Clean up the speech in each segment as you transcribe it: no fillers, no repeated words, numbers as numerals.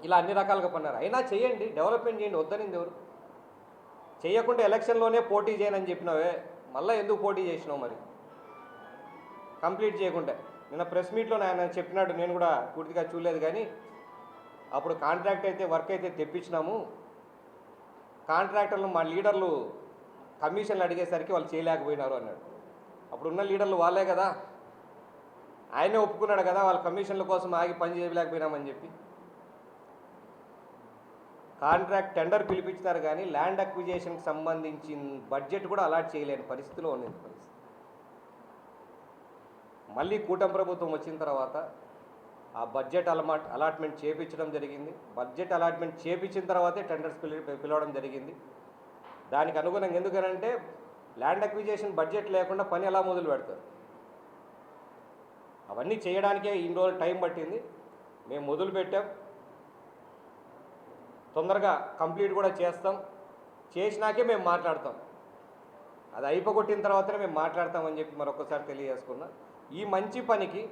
ఇలా అన్ని రకాలుగా పన్నారు. అయినా చేయండి, డెవలప్మెంట్ చేయండి, వద్దనింది ఎవరు? చేయకుండా ఎలక్షన్లోనే పోటీ చేయనని చెప్పినావే, మళ్ళీ ఎందుకు పోటీ చేసినావు మరి కంప్లీట్ చేయకుండా? నిన్న ప్రెస్ మీట్లో ఆయన చెప్పినాడు, నేను కూడా పూర్తిగా చూడలేదు, కానీ అప్పుడు కాంట్రాక్ట్ అయితే వర్క్ అయితే తెప్పించినాము, కాంట్రాక్టర్లు మా లీడర్లు కమిషన్లు అడిగేసరికి వాళ్ళు చేయలేకపోయినారు అన్నాడు. అప్పుడున్న లీడర్లు వాళ్ళే కదా, ఆయనే ఒప్పుకున్నాడు కదా వాళ్ళ కమిషన్ల కోసం ఆగి పని చేయలేకపోయినామని చెప్పి. కాంట్రాక్ట్ టెండర్ పిలిపించినారు కానీ ల్యాండ్ అక్విజేషన్కి సంబంధించిన బడ్జెట్ కూడా అలాట్ చేయలేని పరిస్థితిలో ఉన్నది పరిస్థితి. మళ్ళీ కూటమి ప్రభుత్వం వచ్చిన తర్వాత ఆ బడ్జెట్ అలాట్మెంట్ చేపించడం జరిగింది. బడ్జెట్ అలాట్మెంట్ చేపించిన తర్వాతే టెండర్స్ పిలవడం జరిగింది. దానికి అనుగుణంగా, ఎందుకనంటే ల్యాండ్ అక్విజేషన్ బడ్జెట్ లేకుండా పని ఎలా మొదలు పెడతారు? అవన్నీ చేయడానికే ఇన్ని రోజులు టైం పట్టింది. మేము మొదలు పెట్టాం, తొందరగా కంప్లీట్ కూడా చేస్తాం, చేసినాకే మేము మాట్లాడతాం, అది అయిపోగొట్టిన తర్వాతనే మేము మాట్లాడతామని చెప్పి మరొకసారి తెలియజేసుకున్నా. ఈ మంచి పనికి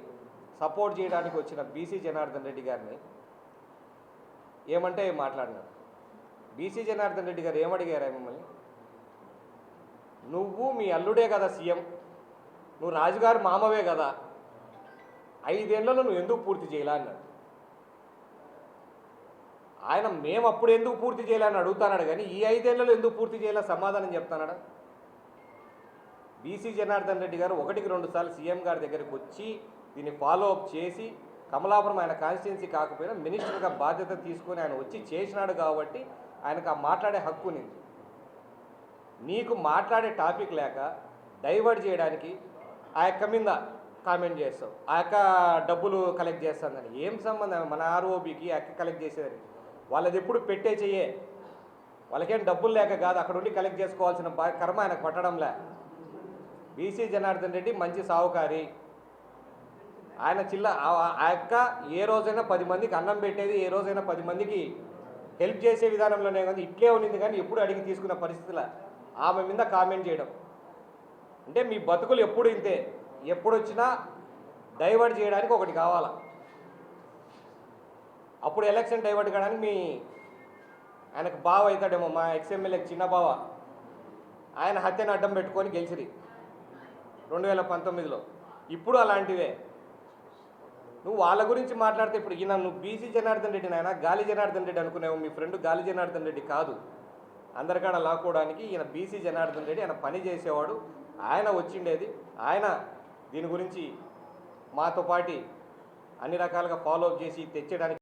సపోర్ట్ చేయడానికి వచ్చిన బీసీ జనార్దన్ రెడ్డి గారిని ఏమంటే మాట్లాడినారు. బీసీ జనార్దన్ రెడ్డి గారు ఏమడిగారా మిమ్మల్ని? నువ్వు మీ అల్లుడే కదా సీఎం, నువ్వు రాజుగారు మామవే కదా, 5 ఏళ్లలో నువ్వు ఎందుకు పూర్తి చేయాలా అన్నాడు. ఆయన మేము అప్పుడు ఎందుకు పూర్తి చేయాలని అడుగుతాడు, కానీ ఈ 5 ఏళ్లలో ఎందుకు పూర్తి చేయాలని సమాధానం చెప్తాడా? బీసీ జనార్దన్ రెడ్డి గారు 1-2 సార్లు సీఎం గారి దగ్గరికి వచ్చి దీన్ని ఫాలో అప్ చేసి, కమలాపురం ఆయన కాన్స్టిట్యున్సీ కాకపోయినా మినిస్టర్గా బాధ్యత తీసుకొని ఆయన వచ్చి చేసినాడు కాబట్టి ఆయనకు ఆ మాట్లాడే హక్కు ఉంది. నీకు మాట్లాడే టాపిక్ లేక డైవర్ట్ చేయడానికి ఆ యొక్క మీద కామెంట్ చేస్తావు, ఆ యొక్క డబ్బులు కలెక్ట్ చేస్తుందని. ఏం సంబంధం మన ఆర్ఓబికి ఆ యొక్క కలెక్ట్ చేసేదని? వాళ్ళది ఎప్పుడు పెట్టే చెయ్యే, వాళ్ళకేం డబ్బులు లేక కాదు, అక్కడ ఉండి కలెక్ట్ చేసుకోవాల్సిన కర్మ ఆయనకు పట్టడంలే. బీసీ జనార్దన్ రెడ్డి మంచి సావుకారి, ఆయన ఆ యొక్క ఏ రోజైనా 10 మందికి అన్నం పెట్టేది, ఏ రోజైనా 10 మందికి హెల్ప్ చేసే విధానంలోనే కానీ ఇట్లే ఉన్నింది, కానీ ఎప్పుడు అడిగి తీసుకున్న పరిస్థితుల ఆమె మీద కామెంట్ చేయడం అంటే మీ బతుకులు ఎప్పుడు ఇంతే, ఎప్పుడు వచ్చినా డైవర్ట్ చేయడానికి ఒకటి కావాలా. అప్పుడు ఎలక్షన్ డైవర్ట్ కావడానికి మీ ఆయనకు బావ అవుతాడేమో, మా ఎక్స్ఎమ్మెల్యేకి చిన్న బావ, ఆయన హత్యను అడ్డం పెట్టుకొని గెలిచిరి 2019లో. ఇప్పుడు అలాంటివే నువ్వు వాళ్ళ గురించి మాట్లాడితే, ఇప్పుడు ఈయన నువ్వు బీసీ జనార్దన్ రెడ్డి నాయన గాలి జనార్దన్ రెడ్డి అనుకునేవు, మీ ఫ్రెండ్ గాలి జనార్దన్ రెడ్డి కాదు. అందరికాడ లాక్కోవడానికి ఈయన బీసీ జనార్దన్ రెడ్డి, ఆయన పని చేసేవాడు, ఆయన వచ్చిండేది, ఆయన దీని గురించి మాతో పాటు అన్ని రకాలుగా ఫాలో అప్ చేసి తెచ్చడానికి